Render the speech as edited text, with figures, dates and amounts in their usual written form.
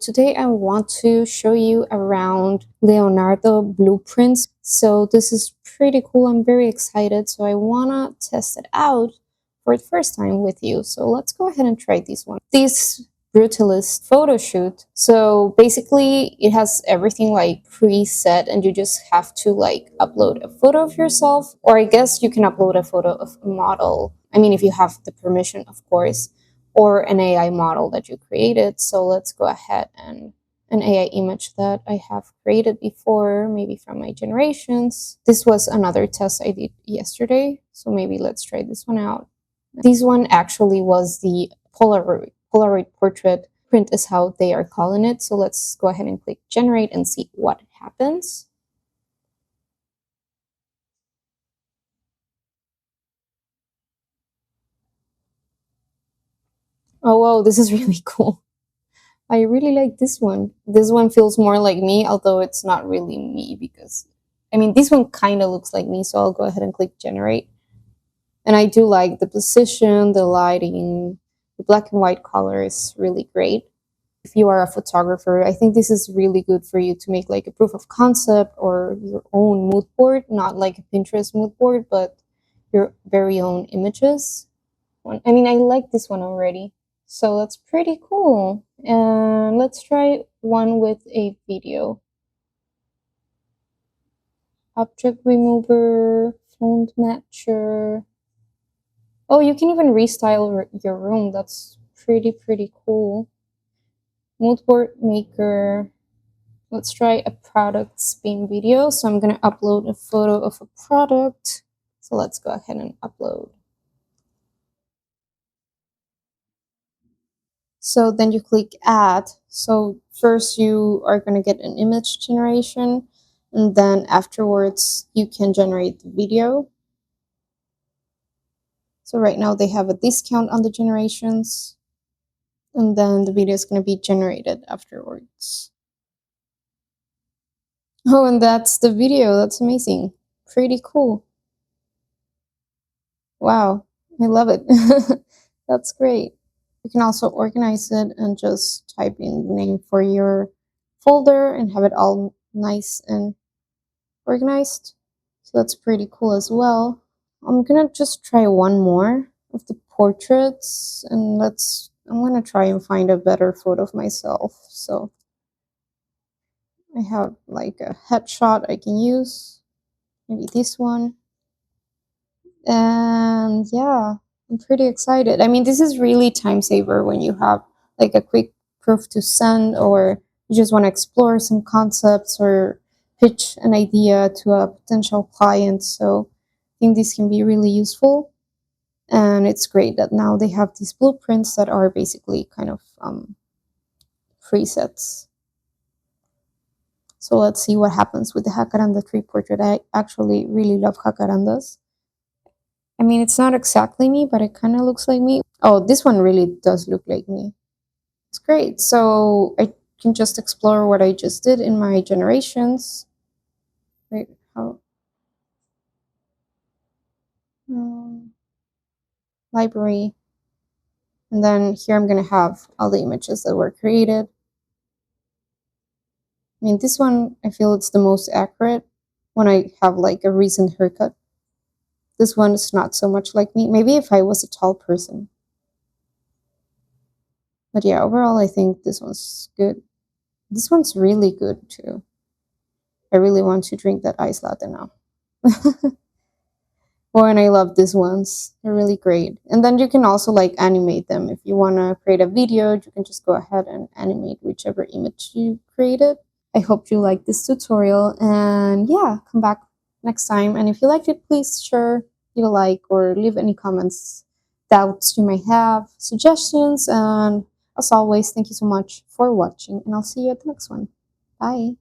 Today I want to show you around Leonardo Blueprints. So this is pretty cool. I'm very excited. So I wanna test it out for the first time with you. So let's go ahead and try this one. This brutalist photo shoot. So basically it has everything like preset and you just have to like upload a photo of yourself, or I guess you can upload a photo of a model. I mean, if you have the permission, of course, or an AI model that you created. So let's go ahead and an AI image that I have created before, maybe from my generations. This was another test I did yesterday. So maybe let's try this one out. This one actually was the Polaroid portrait print is how they are calling it. So let's go ahead and click generate and see what happens. Oh, wow, this is really cool. I really like this one. This one feels more like me, although it's not really me because, I mean, this one kind of looks like me, so I'll go ahead and click generate. And I do like the position, the lighting, the black and white color is really great. If you are a photographer, I think this is really good for you to make like a proof of concept or your own mood board, not like a Pinterest mood board, but your very own images. I mean, I like this one already. So that's pretty cool. And let's try one with a video. Object remover, font matcher. Oh, you can even restyle your room. That's pretty cool. Mood board maker. Let's try a product spin video. So I'm going to upload a photo of a product. So let's go ahead and upload. So then you click add. So first you are going to get an image generation, and then afterwards you can generate the video. So right now they have a discount on the generations, and then the video is going to be generated afterwards. Oh, and that's the video. That's amazing. Pretty cool. Wow, I love it. That's great. You can also organize it and just type in the name for your folder and have it all nice and organized. So that's pretty cool as well. I'm gonna just try one more of the portraits, and I'm gonna try and find a better photo of myself. So I have like a headshot I can use, maybe this one. And yeah, I'm pretty excited. I mean, this is really time saver when you have like a quick proof to send, or you just want to explore some concepts or pitch an idea to a potential client. So I think this can be really useful. And it's great that now they have these blueprints that are basically kind of presets. So let's see what happens with the jacaranda tree portrait. I actually really love jacarandas. I mean, it's not exactly me, but it kind of looks like me. Oh, this one really does look like me. It's great. So I can just explore what I just did in my generations. Wait, how? Um, library. And then here I'm going to have all the images that were created. I mean, this one, I feel it's the most accurate when I have like a recent haircut. This one is not so much like me. Maybe if I was a tall person. But yeah, overall, I think this one's good. This one's really good too. I really want to drink that ice latte now. Oh, and I love these ones. They're really great. And then you can also like animate them. If you want to create a video, you can just go ahead and animate whichever image you created. I hope you like this tutorial, and yeah, come back next time. And if you liked it, please share, leave a like, or leave any comments, doubts you may have, suggestions. And as always, thank you so much for watching, and I'll see you at the next one. Bye.